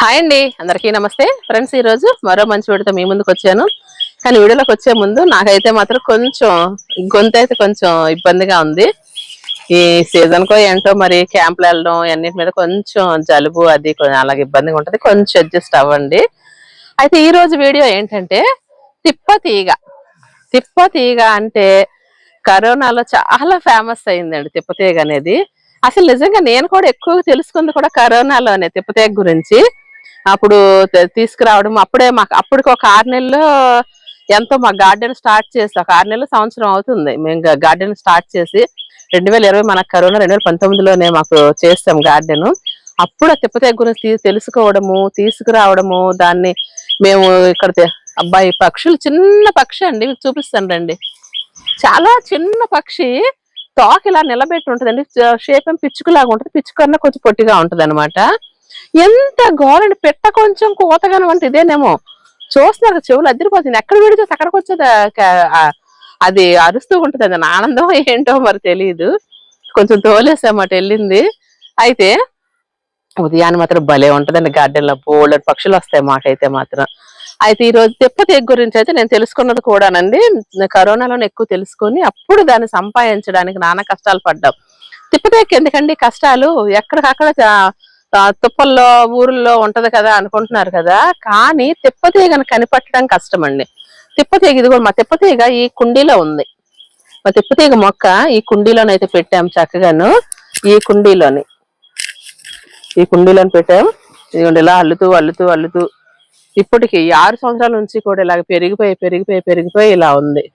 Hi అండి, అందరికీ నమస్తే ఫ్రెండ్స్. ఈ రోజు మరో మంచి వీడియోతో మీ ముందుకు వచ్చాను. కానీ వీడియోలోకి వచ్చే ముందు నాకైతే మాత్రం కొంచెం గొంతు అయితే కొంచెం ఇబ్బందిగా ఉంది. ఈ సీజన్ కో ఏంటో మరి క్యాంపులు వెళ్ళడం అన్నిటి మీద కొంచెం జలుబు అది అలాగే ఇబ్బందిగా ఉంటుంది. కొంచెం అడ్జస్ట్ అవ్వండి. అయితే ఈ రోజు వీడియో ఏంటంటే తిప్పతీగ. తిప్పతీగ అంటే కరోనాలో చాలా ఫేమస్ అయిందండి తిప్పతీగ అనేది. అసలు నిజంగా నేను కూడా ఎక్కువ తెలుసుకుంది కూడా కరోనాలోనే తిప్పతీగ గురించి. అప్పుడు తీసుకురావడం అప్పుడే మాకు అప్పటికి ఒక 6 నెలలు ఎంతో మా గార్డెన్ స్టార్ట్ చేసి ఒక 6 నెలలు సంవత్సరం అవుతుంది మేము గార్డెన్ స్టార్ట్ చేసి. 2020 మనకు కరోనా 2019లోనే మాకు చేస్తాం గార్డెన్. అప్పుడు ఆ తిప్పతీగ గురించి తెలుసుకోవడము, తీసుకురావడము, దాన్ని మేము ఇక్కడ అబ్బాయి పక్షులు చిన్న పక్షి అండి, మీకు చూపిస్తాను రండి. చాలా చిన్న పక్షి, తోక ఇలా నిలబెట్టి ఉంటదండి. షేప్ ఏం పిచ్చుకులాగా ఉంటది, పిచ్చుకన్నా కొంచెం పొట్టిగా ఉంటది అనమాట. ఎంత గోరండి, పెట్ట కొంచెం కూతగానం అంటే ఇదేనేమో. చూస్తున్నారు చెవులు అదిరిపోతుంది, ఎక్కడ విడితే అక్కడికి వచ్చేది. అది అరుస్తూ ఉంటది, అది ఆనందం ఏంటో మరి తెలియదు. కొంచెం తోలేసామాట వెళ్ళింది. అయితే ఉదయాన్ని మాత్రం భలే ఉంటదండి గార్డెన్ లో, బోల్డెడ్ పక్షులు వస్తాయి మాకైతే మాత్రం. అయితే ఈ రోజు తిప్పతీగ గురించి అయితే నేను తెలుసుకున్నది కూడానండి కరోనాలోనే ఎక్కువ తెలుసుకొని అప్పుడు దాన్ని సంపాదించడానికి నానా కష్టాలు పడ్డాం. తిప్పతీగకి ఎందుకండి కష్టాలు, ఎక్కడికక్కడ తుప్పల్లో ఊర్లో ఉంటది కదా అనుకుంటున్నారు కదా, కానీ తిప్పతీగను కనిపెట్టడం కష్టం అండి. తిప్పతీగ ఇది కూడా మా తిప్పతీగ ఈ కుండీలో ఉంది. మా తిప్పతీగ మొక్క ఈ కుండీలోనైతే పెట్టాం చక్కగాను. ఈ కుండీలోని పెట్టాం. ఇదిగోండి ఇలా అల్లుతూ అల్లుతూ అల్లుతూ ఇప్పటికి 6 సంవత్సరాల నుంచి కూడా ఇలాగ పెరిగిపోయి ఇలా ఉంది.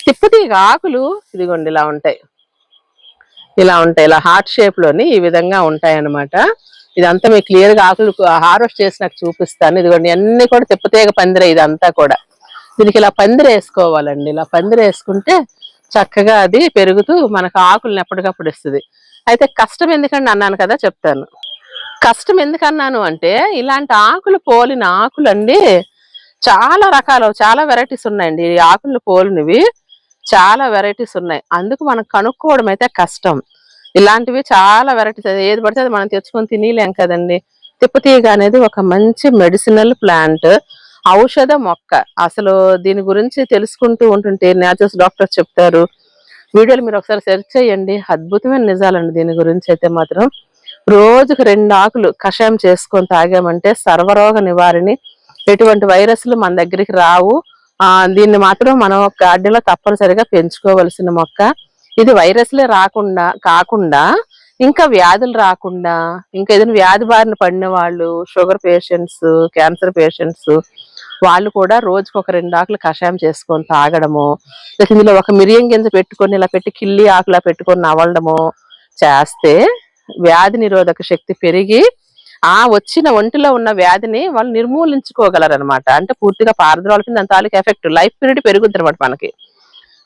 తిప్పతీగ ఆకులు ఇదిగోండి ఇలా ఉంటాయి, ఇలా హార్ట్ షేప్ లోని ఈ విధంగా ఉంటాయి అన్నమాట. ఇదంతా మీకు క్లియర్ గా ఆకులు హార్వెస్ట్ చేసి నాకు చూపిస్తాను. ఇదిగోండి అన్ని కూడా తిప్పతీగ పందిరే ఇదంతా కూడా. దీనికి ఇలా పందిరి వేసుకోవాలండి. ఇలా పందిరి వేసుకుంటే చక్కగా అది పెరుగుతూ మనకు ఆకులను ఎప్పటికప్పుడు ఇస్తుంది. అయితే కష్టం ఎందుకండి అన్నాను కదా, చెప్తాను. కష్టం ఎందుకన్నాను అంటే ఇలాంటి ఆకులు పోలిన ఆకులు అండి చాలా రకాలు, చాలా వెరైటీస్ ఉన్నాయండి. ఈ ఆకులు పోలినవి చాలా వెరైటీస్ ఉన్నాయి. అందుకు మనం కనుక్కోవడం అయితే కష్టం. ఇలాంటివి చాలా వెరైటీస్, ఏది పడితే అది మనం తెచ్చుకొని తినలేం కదండి. తిప్పతీగ అనేది ఒక మంచి మెడిసినల్ ప్లాంట్, ఔషధ మొక్క. అసలు దీని గురించి తెలుసుకుంటూ ఉంటుంటే నేచురల్ డాక్టర్స్ చెప్తారు. వీడియోలు మీరు ఒకసారి సెర్చ్ చేయండి, అద్భుతమైన నిజాలండి. దీని గురించి అయితే మాత్రం రోజుకు 2 ఆకులు కషాయం చేసుకొని తాగామంటే సర్వరోగ నివారణి, ఎటువంటి వైరస్లు మన దగ్గరికి రావు. దీన్ని మాత్రం మనం గార్డెన్ లో తప్పనిసరిగా పెంచుకోవలసిన మొక్క. ఇది వైరస్లే కాకుండా ఇంకా వ్యాధులు రాకుండా, ఇంకా ఏదైనా వ్యాధి బారిన పడిన వాళ్ళు, షుగర్ పేషెంట్స్, క్యాన్సర్ పేషెంట్స్ వాళ్ళు కూడా రోజుకు ఒక 2 ఆకులు కషాయం చేసుకొని తాగడము, ఇందులో ఒక మిరియం గింజ పెట్టుకొని ఇలా పెట్టి కిల్లి ఆకులా పెట్టుకొని నవలడము చేస్తే వ్యాధి నిరోధక శక్తి పెరిగి వచ్చిన ఒంటిలో ఉన్న వ్యాధిని వాళ్ళు నిర్మూలించుకోగలరు అనమాట. అంటే పూర్తిగా పారద్రోలకి దాని తాలూకు ఎఫెక్ట్ లైఫ్ పీరియడ్ పెరుగుద్ది అనమాట. మనకి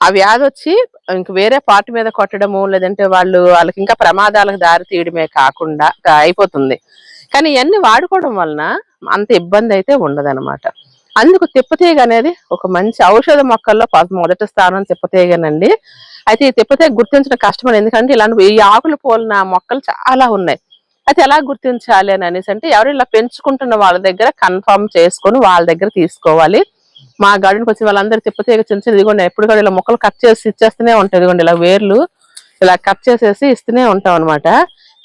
ఆ వ్యాధి వచ్చి ఇంక వేరే పార్ట్ మీద కొట్టడము, లేదంటే వాళ్ళకి ఇంకా ప్రమాదాలకు దారి తీయడమే కాకుండా అయిపోతుంది. కానీ ఇవన్నీ వాడుకోవడం వలన అంత ఇబ్బంది అయితే ఉండదన్నమాట. అందుకు తిప్పతీగ అనేది ఒక మంచి ఔషధ మొక్కల్లో మొదటి స్థానం తిప్పతీగనండి. అయితే ఈ తిప్పతీగ గుర్తించడం కష్టం, ఎందుకంటే ఇలాంటి ఈ ఆకులు పోలిన మొక్కలు చాలా ఉన్నాయి. అయితే ఎలా గుర్తించాలి అని అనేసి అంటే ఎవరు ఇలా పెంచుకుంటున్న వాళ్ళ దగ్గర కన్ఫర్మ్ చేసుకొని వాళ్ళ దగ్గర తీసుకోవాలి. మా గార్డెన్కి వచ్చిన వాళ్ళందరూ తిప్పతీగ చిన్న ఇదిగోండి ఎప్పుడు కూడా ఇలా మొక్కలు కట్ చేసి ఇచ్చేస్తూనే ఉంటాయి. ఇదిగోండి ఇలా వేర్లు ఇలా కట్ చేసేసి ఇస్తూనే ఉంటాం అనమాట.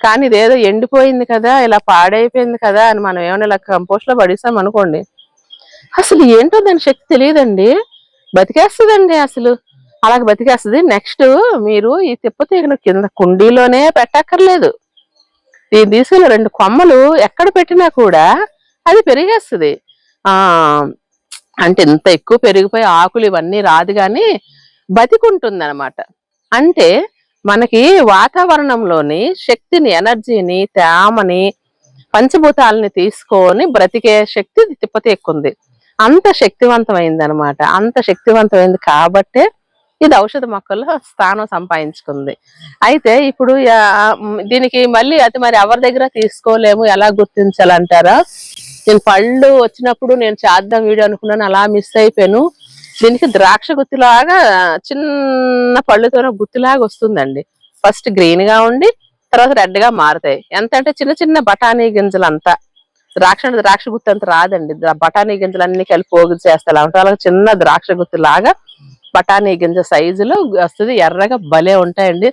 కానీ ఇదేదో ఎండిపోయింది కదా, ఇలా పాడైపోయింది కదా అని మనం ఏమైనా ఇలా కంపోస్ట్ లో పడిస్తాం అనుకోండి, అసలు ఏంటో దాని శక్తి తెలియదండి, బతికేస్తుందండి. అసలు అలాగ బతికేస్తుంది. నెక్స్ట్ మీరు ఈ తిప్పతీగను కింద కుండీలోనే పెట్టక్కర్లేదు, దీన్ని తీసుకెళ్ళి 2 కొమ్మలు ఎక్కడ పెట్టినా కూడా అది పెరిగేస్తుంది. అంటే ఇంత ఎక్కువ పెరిగిపోయి ఆకులు ఇవన్నీ రాదు కానీ బతికుంటుంది అనమాట. అంటే మనకి వాతావరణంలోని శక్తిని, ఎనర్జీని, తేమని, పంచభూతాలని తీసుకొని బ్రతికే శక్తి తిప్పతీగకుంది. అంత శక్తివంతమైంది అనమాట. అంత శక్తివంతమైంది కాబట్టే ఇది ఔషధ మొక్కల్లో స్థానం సంపాదించుకుంది. అయితే ఇప్పుడు దీనికి మళ్ళీ అది మరి ఎవరి దగ్గర తీసుకోలేము, ఎలా గుర్తించాలంటారా? నేను పళ్ళు వచ్చినప్పుడు నేను చేద్దాం వీడియో అనుకున్నాను, అలా మిస్ అయిపోయాను. దీనికి ద్రాక్ష గుత్తిలాగా చిన్న పళ్ళుతోనే గుత్తిలాగా వస్తుందండి. ఫస్ట్ గ్రీన్ గా ఉండి తర్వాత రెడ్ గా మారుతాయి. ఎంత అంటే చిన్న చిన్న బఠానీ గింజలు అంతా ద్రాక్ష గుత్తి అంత రాదండి, బఠానీ గింజలన్నీ కలిపి పోగు చేస్తా ఉంటాం, అలాగే చిన్న ద్రాక్ష గుత్తి లాగా బఠానీ గింజ సైజులో వస్తుంది, ఎర్రగా భలే ఉంటాయండి.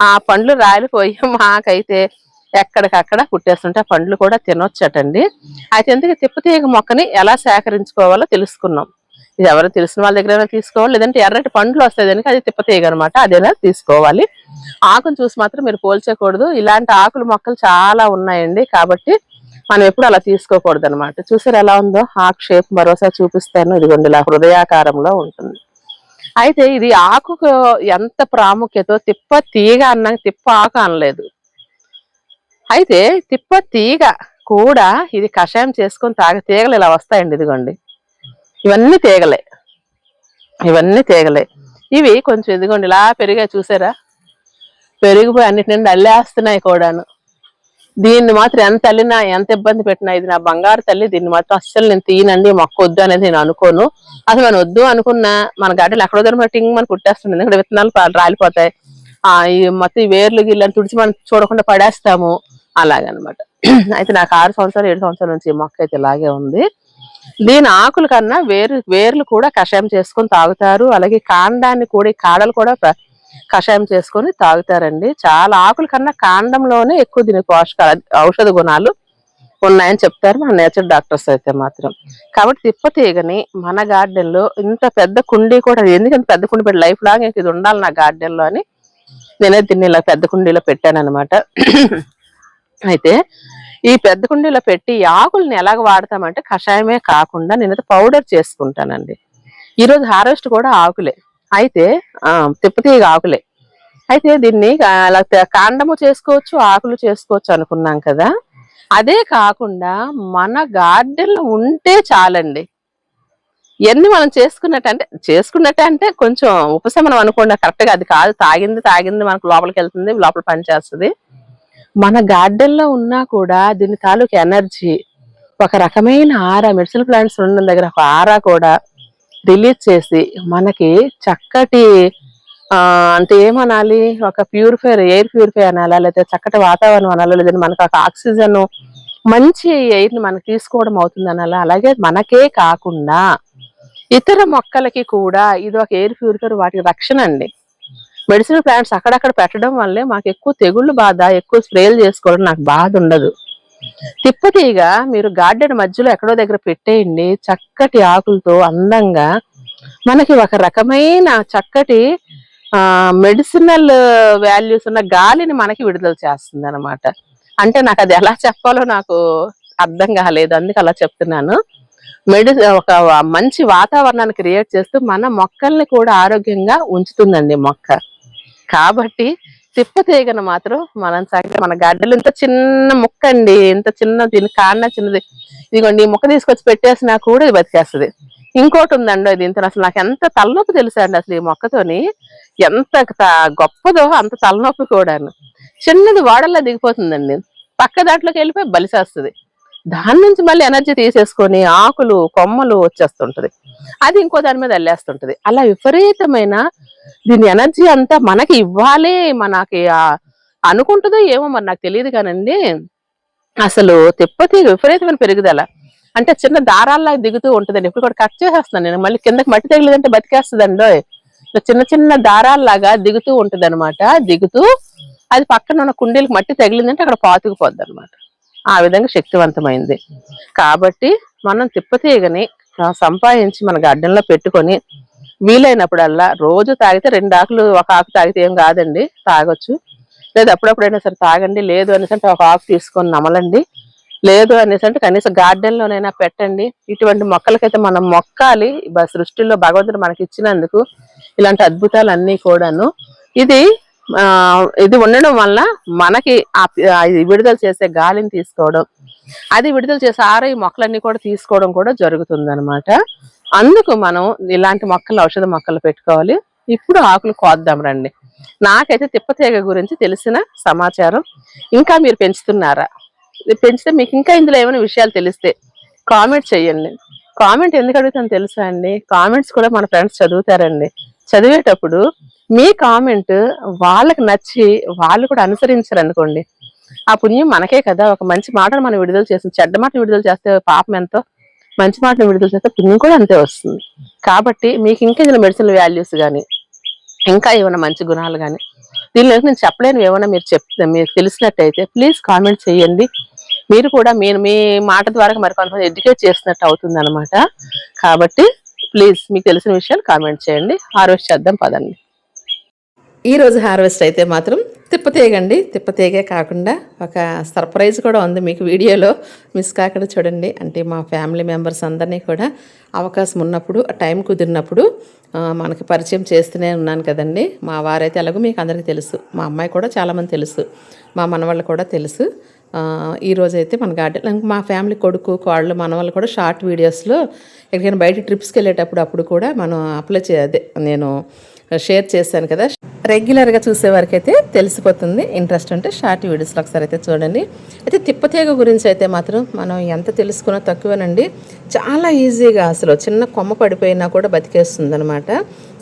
ఆ పండ్లు రాలిపోయి మాకైతే ఎక్కడికక్కడ పుట్టేస్తుంటే ఆ పండ్లు కూడా తినొచ్చటండి. అయితే ఎందుకు తిప్పతీగ మొక్కని ఎలా సేకరించుకోవాలో తెలుసుకున్నాం. ఇది ఎవరు తెలిసిన వాళ్ళ దగ్గర తీసుకోవాలి, లేదంటే ఎర్రటి పండ్లు వస్తాయి దానికి, అది తిప్పతీగ అనమాట, అదేనా తీసుకోవాలి. ఆకును చూసి మాత్రం మీరు పోల్చకూడదు, ఇలాంటి ఆకులు మొక్కలు చాలా ఉన్నాయండి, కాబట్టి మనం ఎప్పుడు అలా తీసుకోకూడదు అనమాట. చూసారు ఎలా ఉందో ఆకు షేప్, మరోసారి చూపిస్తాను, ఇదిగోండి ఇలా హృదయాకారంలో ఉంటుంది. అయితే ఇది ఆకుకు ఎంత ప్రాముఖ్యతో తిప్ప తీగ అన్నాక తిప్ప ఆకు అనలేదు. అయితే తిప్ప తీగ కూడా ఇది కషాయం చేసుకొని తీగలు ఇలా వస్తాయండి, ఇదిగోండి ఇవన్నీ తీగలే, ఇవన్నీ తీగలే. ఇవి కొంచెం ఇదిగోండి ఇలా పెరిగా, చూసారా పెరిగిపోయి అన్నిటి నుండి అల్లేస్తున్నాయి కూడాను. దీన్ని మాత్రం ఎంత అల్లినా ఎంత ఇబ్బంది పెట్టినా, ఇది నా బంగారు తల్లి, దీన్ని మాత్రం అస్సలు నేను తీయనండి, మొక్క వద్దు అనేది నేను అనుకోను. అసలు మనం వద్దు అనుకున్నా మన గడ్డలు ఎక్కడో దగ్గర టింగ్ మనం కుట్టేస్తుంది, ఎందుకంటే విత్తనాలు రాలిపోతాయి, ఈ మొత్తం ఈ వేర్లు గిళ్ళని తుడిచి మనం చూడకుండా పడేస్తాము, అలాగనమాట. అయితే నాకు 6 సంవత్సరాలు 7 సంవత్సరాల నుంచి ఈ మొక్క అయితే ఇలాగే ఉంది. దీని ఆకుల కన్నా వేర్లు కూడా కషాయం చేసుకొని తాగుతారు, అలాగే కాండాన్ని కూడా, కాడలు కూడా కషాయం చేసుకొని తాగుతారండి. చాలా ఆకుల కన్నా కాండంలోనే ఎక్కువ దీని ఔషధ గుణాలు ఉన్నాయని చెప్తారు మన నేచర్ డాక్టర్స్ అయితే మాత్రం. కాబట్టి తిప్పతీగని మన గార్డెన్ లో ఇంత పెద్ద కుండీ కూడా, ఎందుకంటే పెద్ద కుండీ పెట్టి లైఫ్ లాంగ్ ఇది ఉండాలి నా గార్డెన్ లో అని నేనే దీన్ని ఇలా పెద్ద కుండీలో పెట్టాను అనమాట. అయితే ఈ పెద్ద కుండీలో పెట్టి ఈ ఆకుల్ని ఎలాగ వాడతామంటే కషాయమే కాకుండా నేనైతే పౌడర్ చేసుకుంటానండి. ఈరోజు హార్వెస్ట్ కూడా ఆకులే, అయితే తిప్పతీగ ఆకులే. అయితే దీన్ని అలా కాండము చేసుకోవచ్చు, ఆకులు చేసుకోవచ్చు అనుకున్నాం కదా. అదే కాకుండా మన గార్డెన్ లో ఉంటే చాలండి, ఇవన్నీ మనం చేసుకున్నట్టే అంటే కొంచెం ఉపశమనం అనుకోండి, కరెక్ట్ గా అది కాదు, తాగింది మనకు లోపలికి వెళ్తుంది, లోపల పనిచేస్తుంది. మన గార్డెన్ లో ఉన్నా కూడా దీని తాలూకు ఎనర్జీ, ఒక రకమైన ఆరా, మెడిసినల్ ప్లాంట్స్ ఉన్న దగ్గర ఒక ఆరా కూడా రిలీజ్ చేసి మనకి చక్కటి అంటే ఏమనాలి, ఒక ఎయిర్ ప్యూరిఫై అనాలా, లేకపోతే చక్కటి వాతావరణం అనాలా, లేదంటే మనకు ఒక ఆక్సిజన్ మంచి ఎయిర్ ని మనకి తీసుకోవడం అవుతుంది అనాలా. అలాగే మనకే కాకుండా ఇతర మొక్కలకి కూడా ఇది ఒక ఎయిర్ ప్యూరిఫైర్, వాటికి రక్షణ అండి. మెడిసినల్ ప్లాంట్స్ అక్కడక్కడ పెట్టడం వల్లే మాకు ఎక్కువ తెగుళ్ళు బాధ, ఎక్కువ స్ప్రేలు చేసుకోవడం నాకు బాధ ఉండదు. తిప్పతీగ మీరు గార్డెన్ మధ్యలో ఎక్కడో దగ్గర పెట్టేయండి, చక్కటి ఆకులతో అందంగా మనకి ఒక రకమైన చక్కటి మెడిసినల్ వాల్యూస్ ఉన్న గాలిని మనకి విడుదల చేస్తుంది అనమాట. అంటే నాకు అది ఎలా చెప్పాలో నాకు అర్థం కాలేదు, అందుకు అలా చెప్తున్నాను. ఒక మంచి వాతావరణాన్ని క్రియేట్ చేస్తూ మన మొక్కల్ని కూడా ఆరోగ్యంగా ఉంచుతుందండి మొక్క. కాబట్టి తిప్పతీగను మాత్రం మనం చక్కగా మన గడ్డలు, ఇంత చిన్న ముక్క అండి, ఇంత చిన్న, దీని కాండ చిన్నది, ఇదిగోండి ఈ ముక్క తీసుకొచ్చి పెట్టేసినా కూడా ఇది బతికేస్తుంది. ఇంకోటి ఉందండి, అది ఇంత అసలు నాకు ఎంత తలనొప్పి తెలుసా అండి, అసలు ఈ మొక్కతోని ఎంత గొప్పదో అంత తలనొప్పి కూడాను. చిన్నది వాడల్లా దిగిపోతుందండి, పక్క దాంట్లోకి వెళ్ళిపోయి బలిసేస్తుంది, దాని నుంచి మళ్ళీ ఎనర్జీ తీసేసుకొని ఆకులు కొమ్మలు వచ్చేస్తుంటది, అది ఇంకో దాని మీద వెళ్ళేస్తుంటది. అలా విపరీతమైన దీని ఎనర్జీ అంతా మనకి ఇవ్వాలి, మనకి అనుకుంటుందో ఏమో మరి నాకు తెలియదు కానండి. అసలు తిప్పతీగ విపరీతమైన పెరుగుదల, అంటే చిన్న దారాల్లా దిగుతూ ఉంటుందండి. ఇప్పుడు కూడా కట్ చేసేస్తున్నాను నేను, మళ్ళీ కిందకి మట్టి తగిలిదంటే బతికేస్తుందండి. చిన్న చిన్న దారాల్లాగా దిగుతూ ఉంటది అనమాట. దిగుతూ అది పక్కన ఉన్న కుండీలకు మట్టి తగిలిందంటే అక్కడ పాతుకుపోద్ది అనమాట. ఆ విధంగా శక్తివంతమైంది. కాబట్టి మనం తిప్పతీగని సంపాదించి మన గార్డెన్ లో పెట్టుకొని వీలైనప్పుడల్లా రోజు తాగితే 2 ఆకులు, 1 ఆకు తాగితే ఏం కాదండి, తాగొచ్చు. లేదు అప్పుడప్పుడైనా సరే తాగండి, లేదు అనేసి అంటే 1 ఆకు తీసుకొని నమలండి, లేదు అనేసి అంటే కనీసం గార్డెన్ లోనైనా పెట్టండి. ఇటువంటి మొక్కలకైతే మనం మొక్కాలి, సృష్టిలో భగవంతుడు మనకి ఇచ్చినందుకు ఇలాంటి అద్భుతాలు అన్ని కూడాను. ఇది ఉండడం వల్ల మనకి విడుదల చేసే గాలిని తీసుకోవడం, అది విడుదల చేసే ఈ మొక్కలన్నీ కూడా తీసుకోవడం కూడా జరుగుతుంది అనమాట. అందుకు మనం ఇలాంటి మొక్కలు, ఔషధ మొక్కలు పెట్టుకోవాలి. ఇప్పుడు ఆకులు కోద్దాం రండి. నాకైతే తిప్పతీగ గురించి తెలిసిన సమాచారం, ఇంకా మీరు పెంచుతున్నారా, పెంచితే మీకు ఇంకా ఇందులో ఏమైనా విషయాలు తెలిస్తే కామెంట్ చెయ్యండి. కామెంట్ ఎందుకు అడుగుతాను తెలుసా అండి, కామెంట్స్ కూడా మన ఫ్రెండ్స్ చదువుతారండి. చదివేటప్పుడు మీ కామెంట్ వాళ్ళకి నచ్చి వాళ్ళు కూడా అనుసరించారు అనుకోండి, ఆ పుణ్యం మనకే కదా. ఒక మంచి మాటను మనం విడుదల చేస్తుంది, చెడ్డ మాటను విడుదల చేస్తే పాపం ఎంతో, మంచి మాటను విడుదల చేస్తే పుణ్యం కూడా అంతే వస్తుంది. కాబట్టి మీకు ఇంకా ఇందులో మెడిసినల్ వాల్యూస్ కానీ ఇంకా ఏమైనా మంచి గుణాలు కానీ దీనిలో నేను చెప్పలేను, ఏమైనా మీకు తెలిసినట్టయితే ప్లీజ్ కామెంట్ చేయండి. మీరు కూడా మీ మాట ద్వారా మరి కొంతమంది ఎడ్యుకేట్ చేసినట్టు అవుతుంది అనమాట. కాబట్టి ప్లీజ్ మీకు తెలిసిన విషయాలు కామెంట్ చేయండి. హార్వెస్ట్ చేద్దాం పదండి. ఈరోజు హార్వెస్ట్ అయితే మాత్రం తిప్పతీగండి. తిప్పతీగే కాకుండా ఒక సర్ప్రైజ్ కూడా ఉంది మీకు వీడియోలో, మిస్ కాకుండా చూడండి. అంటే మా ఫ్యామిలీ మెంబర్స్ అందరినీ కూడా అవకాశం ఉన్నప్పుడు, టైం కుదిరినప్పుడు మనకి పరిచయం చేస్తూనే ఉన్నాను కదండి. మా వారైతే ఎలాగో మీకు అందరికీ తెలుసు, మా అమ్మాయి కూడా చాలామంది తెలుసు, మా మనవాళ్ళు కూడా తెలుసు. ఈరోజు అయితే మన గార్డెన్ మా ఫ్యామిలీ కొడుకు కోళ్ళు మనవాళ్ళు కూడా షార్ట్ వీడియోస్లో ఎక్కడికైనా బయట ట్రిప్స్కి వెళ్ళేటప్పుడు అప్పుడు కూడా మనం నేను షేర్ చేశాను కదా. రెగ్యులర్గా చూసేవారికి అయితే తెలిసిపోతుంది. ఇంట్రెస్ట్ ఉంటే షార్ట్ వీడియోస్లో ఒకసారి అయితే చూడండి. అయితే తిప్పతీగ గురించి అయితే మాత్రం మనం ఎంత తెలుసుకున్నా తక్కువేనండి. చాలా ఈజీగా అసలు చిన్న కొమ్మ పడిపోయినా కూడా బతికేస్తుంది అనమాట.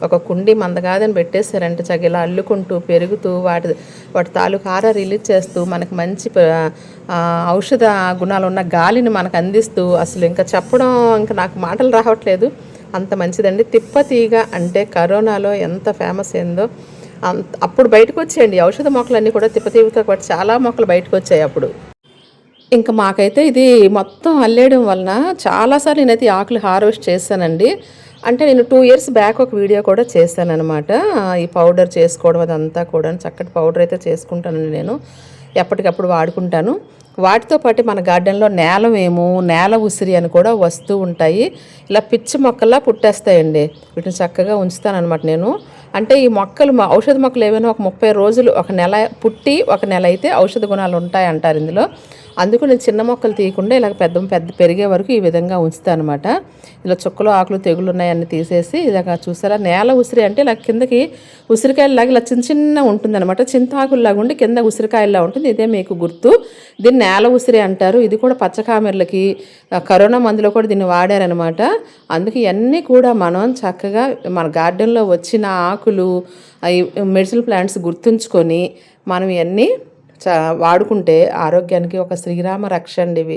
ఒక కుండి మందగాదని పెట్టేశారంటే చగిలా అల్లుకుంటూ పెరుగుతూ వాటి తాలూకు ఆర రిలీజ్ చేస్తూ మనకు మంచి ఔషధ గుణాలు ఉన్న గాలిని మనకు అందిస్తూ అసలు ఇంకా చెప్పడం ఇంకా నాకు మాటలు రావట్లేదు, అంత మంచిదండి. తిప్పతీగ అంటే కరోనాలో ఎంత ఫేమస్ అయిందో అప్పుడు బయటకు వచ్చాయండి ఔషధ మొక్కలన్నీ కూడా. తిప్పతీగతో పాటు చాలా మొక్కలు బయటకు వచ్చాయి అప్పుడు. ఇంకా మాకైతే ఇది మొత్తం అల్లేయడం వలన చాలాసార్లు నేనైతే ఆకులు హార్వెస్ట్ చేశానండి. అంటే నేను 2 years బ్యాక్ ఒక వీడియో కూడా చేశాను అనమాట. ఈ పౌడర్ చేసుకోవడం అదంతా కూడా చక్కటి పౌడర్ అయితే చేసుకుంటానండి నేను, ఎప్పటికప్పుడు వాడుకుంటాను. వాటితో పాటు మన గార్డెన్లో నేల ఉసిరి అని కూడా వస్తూ ఉంటాయి. ఇలా పిచ్చి మొక్కల్లా పుట్టేస్తాయండి. వీటిని చక్కగా ఉంచుతానమాట నేను. అంటే ఈ మొక్కలు ఔషధ మొక్కలు ఏమైనా ఒక 30 రోజులు, ఒక నెల పుట్టి ఒక నెల అయితే ఔషధ గుణాలు ఉంటాయి అంటారు ఇందులో. అందుకు నేను చిన్న మొక్కలు తీయకుండా ఇలా పెద్ద పెరిగే వరకు ఈ విధంగా ఉంచుతాను అనమాట. ఇలా చుక్కలు ఆకులు తెగులు ఉన్నాయన్నీ తీసేసి ఇలాగ చూసారా. నేల ఉసిరి అంటే ఇలా కిందకి ఉసిరికాయలాగా ఇలా చిన్న ఉంటుందన్నమాట. చింతాకుల్లాగా ఉండి కింద ఉసిరికాయలా ఉంటుంది. ఇదే మీకు గుర్తు. దీన్ని నేల ఉసిరి అంటారు. ఇది కూడా పచ్చకామెర్లకి కరోనా మందులో కూడా దీన్ని వాడారనమాట. అందుకే ఇవన్నీ కూడా మనం చక్కగా మన గార్డెన్లో వచ్చిన ఆకులు మెడిసినల్ ప్లాంట్స్ గుర్తుంచుకొని మనం ఇవన్నీ వాడుకుంటే ఆరోగ్యానికి ఒక శ్రీరామ రక్ష అండి. ఇవి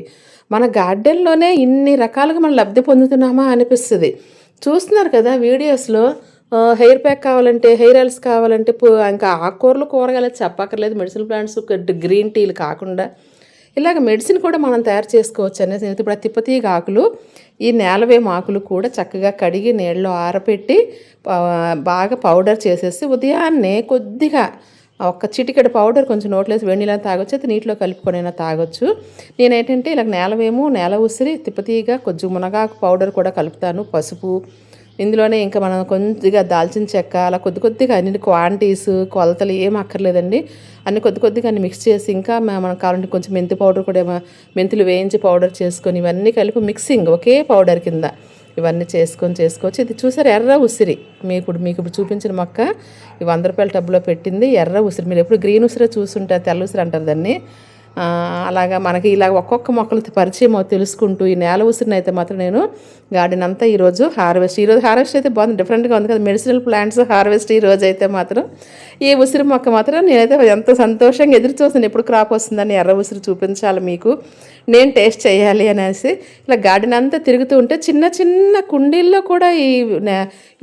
మన గార్డెన్లోనే ఇన్ని రకాలుగా మనం లబ్ధి పొందుతున్నామా అనిపిస్తుంది. చూస్తున్నారు కదా వీడియోస్లో. హెయిర్ ప్యాక్ కావాలంటే, హెయిర్ ఆయిల్స్ కావాలంటే, ఇంకా ఆకుకూరలు కూరగాయలు చెప్పక్కర్లేదు. మెడిసినల్ ప్లాంట్స్ గ్రీన్ టీలు కాకుండా ఇలాగ మెడిసిన్ కూడా మనం తయారు చేసుకోవచ్చు అనేసి. ఇప్పుడు తిప్పతీగ ఆకులు, ఈ నేలవేమ ఆకులు కూడా చక్కగా కడిగి నీళ్ళలో ఆరపెట్టి బాగా పౌడర్ చేసేసి ఉదయాన్నే కొద్దిగా ఒక చిటికెడు పౌడర్ కొంచెం నోట్లేసి వెన్నీలా తాగొచ్చు, అయితే నీటిలో కలుపుకొనైనా తాగొచ్చు. నేనేంటంటే ఇలా నేల ఉసిరి, తిప్పతీగ, కొంచెం మునగాకు పౌడర్ కూడా కలుపుతాను, పసుపు. ఇందులోనే ఇంకా మనం కొద్దిగా దాల్చిన చెక్క అలా కొద్దిగా అన్ని క్వాంటిటీస్ కొలతలు ఏం అక్కర్లేదండి. అన్ని కొద్దిగా అన్ని మిక్స్ చేసి ఇంకా మనకు కావాలంటే కొంచెం మెంతి పౌడర్ కూడా, మెంతులు వేయించి పౌడర్ చేసుకొని ఇవన్నీ కలిపి మిక్సింగ్ ఒకే పౌడర్ కింద ఇవన్నీ చేసుకోవచ్చు. ఇది చూసారు ఎర్ర ఉసిరి, మీకు ఇప్పుడు చూపించిన మొక్క ఈ 100 రూపాయల టబ్లో పెట్టింది ఎర్ర ఉసిరి. మీరు ఎప్పుడు గ్రీన్ ఉసిరే చూస్తుంటారు, తెల్ల ఉసిరి అంటారు దాన్ని. అలాగా మనకి ఇలా ఒక్కొక్క మొక్కలు పరిచయం తెలుసుకుంటూ ఈ నేల ఉసిరిని అయితే మాత్రం నేను గార్డెన్ అంతా ఈరోజు హార్వెస్ట్ అయితే బాగుంది, డిఫరెంట్గా ఉంది కదా. మెడిసినల్ ప్లాంట్స్ హార్వెస్ట్ ఈరోజు అయితే మాత్రం ఈ ఉసిరి మొక్క మాత్రం నేనైతే ఎంతో సంతోషంగా ఎదురు చూస్తాను ఎప్పుడు క్రాప్ వస్తుందని. ఎర్ర ఉసిరి చూపించాలి మీకు, నేను టేస్ట్ చేయాలి అనేసి ఇలా గార్డెన్ అంతా తిరుగుతూ ఉంటే చిన్న కుండీల్లో కూడా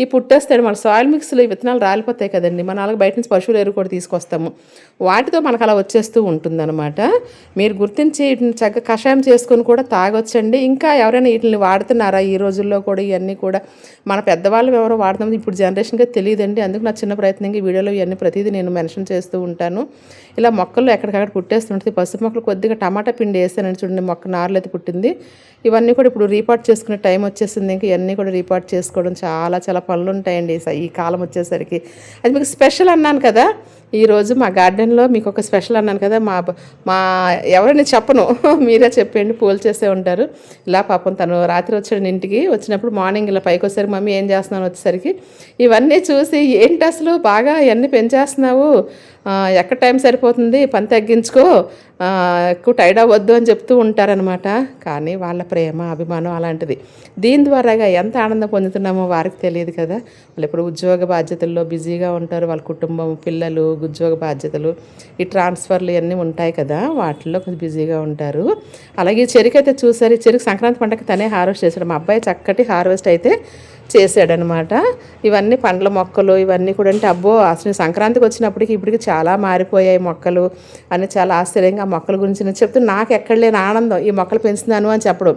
ఈ పుట్టేస్తాడు. మన సాయిల్ మిక్స్లో ఈ విత్తనాలు రాలిపోతాయి కదండి, మన అలాగే బయట నుంచి పశువుల ఎరువు కూడా తీసుకొస్తాము, వాటితో మనకు అలా వచ్చేస్తూ ఉంటుందన్నమాట. మీరు గుర్తించి వీటిని చక్కగా కషాయం చేసుకొని కూడా తాగొచ్చండి. ఇంకా ఎవరైనా వీటిని వాడుతున్నారా ఈ రోజుల్లో కూడా? ఇవన్నీ కూడా మన పెద్దవాళ్ళు ఎవరో వాడుతున్నాం, ఇప్పుడు జనరేషన్గా తెలియదండి. అందుకు నా చిన్న ప్రయత్నంగా ఈ వీడియోలో ఇవన్నీ ప్రతిదీ నేను మెన్షన్ చేస్తూ ఉంటాను. ఇలా మొక్కలు ఎక్కడికక్కడ పుట్టేస్తుంటుంది. పసుపు మొక్కలు కొద్దిగా టమాటా పిండి వేస్తానని చూడండి, మొక్క నార్లు అయితే పుట్టింది. ఇవన్నీ కూడా ఇప్పుడు రీపార్ట్ చేసుకునే టైం వచ్చేసింది. ఇంకా ఇవన్నీ కూడా రీపార్ట్ చేసుకోవడం చాలా పనులు ఉంటాయండి ఈ కాలం వచ్చేసరికి. అది మీకు స్పెషల్ అన్నాను కదా ఈరోజు మా గార్డెన్లో, మీకు ఒక స్పెషల్ అన్నాను కదా. మా ఎవరైనా చెప్పను, మీరే చెప్పండి, పూలు చేసే ఉంటారు. ఇలా పాపం తను రాత్రి వచ్చాడు ఇంటికి, వచ్చినప్పుడు మార్నింగ్ ఇలా పైకి వచ్చేసరికి మమ్మీ ఏం చేస్తున్నాను వచ్చేసరికి ఇవన్నీ చూసి ఏంటి అసలు బాగా ఇవన్నీ పెంచేస్తున్నావు, ఎక్కడ టైం సరిపోతుంది, పని తగ్గించుకో, ఎక్కువ టైర్డ్ అవ్వద్దు అని చెప్తూ ఉంటారనమాట. కానీ వాళ్ళ ప్రేమ అభిమానం అలాంటిది. దీని ద్వారాగా ఎంత ఆనందం పొందుతున్నామో వారికి తెలియదు కదా. వాళ్ళు ఇప్పుడు ఉద్యోగ బాధ్యతల్లో బిజీగా ఉంటారు, వాళ్ళ కుటుంబం, పిల్లలు, ఉద్యోగ బాధ్యతలు, ఈ ట్రాన్స్ఫర్లు ఇవన్నీ ఉంటాయి కదా, వాటిల్లో కొంచెం బిజీగా ఉంటారు. అలాగే చెరుకు అయితే చూసారు, చెరుకు సంక్రాంతి పండగకి తనే హార్వెస్ట్ చేశాడు. మా అబ్బాయి చక్కటి హార్వెస్ట్ అయితే చేశాడనమాట. ఇవన్నీ పండ్ల మొక్కలు ఇవన్నీ కూడా అంటే అబ్బో అసలు సంక్రాంతికి వచ్చినప్పటికి ఇప్పటికి చాలా మారిపోయాయి మొక్కలు అని చాలా ఆశ్చర్యంగా ఆ మొక్కల గురించి నేను చెప్తే నాకు ఎక్కడ లేని ఆనందం ఈ మొక్కలు పెంచుతున్నాను అని చెప్పడం.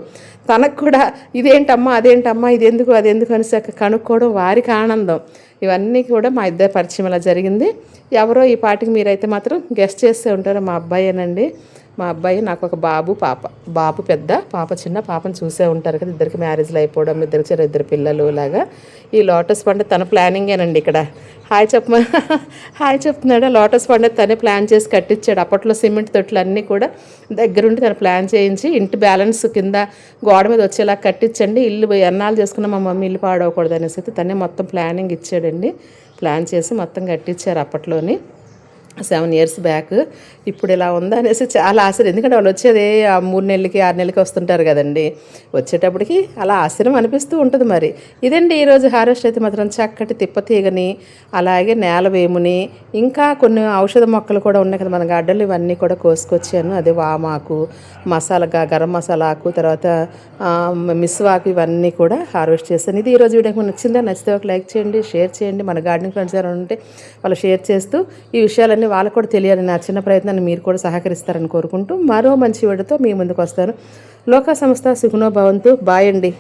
తనకు కూడా ఇదేంటమ్మా అదేంటమ్మా ఇది ఎందుకు అది ఎందుకు అని కనుక్కోవడం వారికి ఆనందం. ఇవన్నీ కూడా మా ఇద్దరి పరిచయం అలా జరిగింది. ఎవరో ఈ పాటికి మీరైతే మాత్రం గెస్ట్ చేస్తూ ఉంటారు, మా అబ్బాయేనండి. మా అబ్బాయి, నాకు ఒక బాబు పాప. బాబు పెద్ద, పాప చిన్న. పాపను చూసే ఉంటారు కదా, ఇద్దరికి మ్యారేజ్లు అయిపోవడం, ఇద్దరు పిల్లలు లాగా. ఈ లోటస్ పండు తన ప్లానింగేనండి. ఇక్కడ హాయ్ చెప్పమా హాయ్ చెప్తున్నాడు. లోటస్ పండు తనే ప్లాన్ చేసి కట్టించాడు. అప్పట్లో సిమెంట్ తొట్లు అన్నీ కూడా దగ్గరుండి తను ప్లాన్ చేయించి ఇంటి బ్యాలెన్స్ కింద గోడ మీద వచ్చేలా కట్టించండి, ఇల్లు ఎన్నాళ్ళు చేసుకున్న మా మమ్మీ ఇల్లు పాడవకూడదు అనేసి అయితే తనే మొత్తం ప్లానింగ్ ఇచ్చాడండి. ప్లాన్ చేసి మొత్తం కట్టించారు అప్పట్లోని 7 years బ్యాక్. ఇప్పుడు ఇలా ఉందా అనేసి చాలా ఆశ్చర్యం. ఎందుకంటే వాళ్ళు వచ్చేది 3 నెలలకి 6 నెలలకి వస్తుంటారు కదండి. వచ్చేటప్పటికి అలా ఆశ్చర్యం అనిపిస్తూ ఉంటుంది. మరి ఇదండి ఈరోజు హార్వెస్ట్ అయితే మాత్రం చక్కటి తిప్పతీగని, అలాగే నేలవేముని, ఇంకా కొన్ని ఔషధ మొక్కలు కూడా ఉన్నాయి కదా మన గార్డెన్లో, ఇవన్నీ కూడా కోసుకొచ్చాను. అదే వామాకు, గరం మసాలా ఆకు, తర్వాత మిస్వాకు, ఇవన్నీ కూడా హార్వెస్ట్ చేస్తాను. ఇది ఈరోజు వీడియోకి మనకు నచ్చిందా? నచ్చితే ఒక లైక్ చేయండి, షేర్ చేయండి. మన గార్డెనింగ్ ఫ్రెండ్స్ ఎవరైనా ఉంటే వాళ్ళు షేర్ చేస్తూ ఈ విషయాలన్నీ వాళ్ళకు కూడా తెలియాలి. నా చిన్న ప్రయత్నాన్ని మీరు కూడా సహకరిస్తారని కోరుకుంటూ మరో మంచి వీడియోతో మీ ముందుకు వస్తాను. లోకా సంస్థ సుఖనో భవంతు. బాయ్ అండి.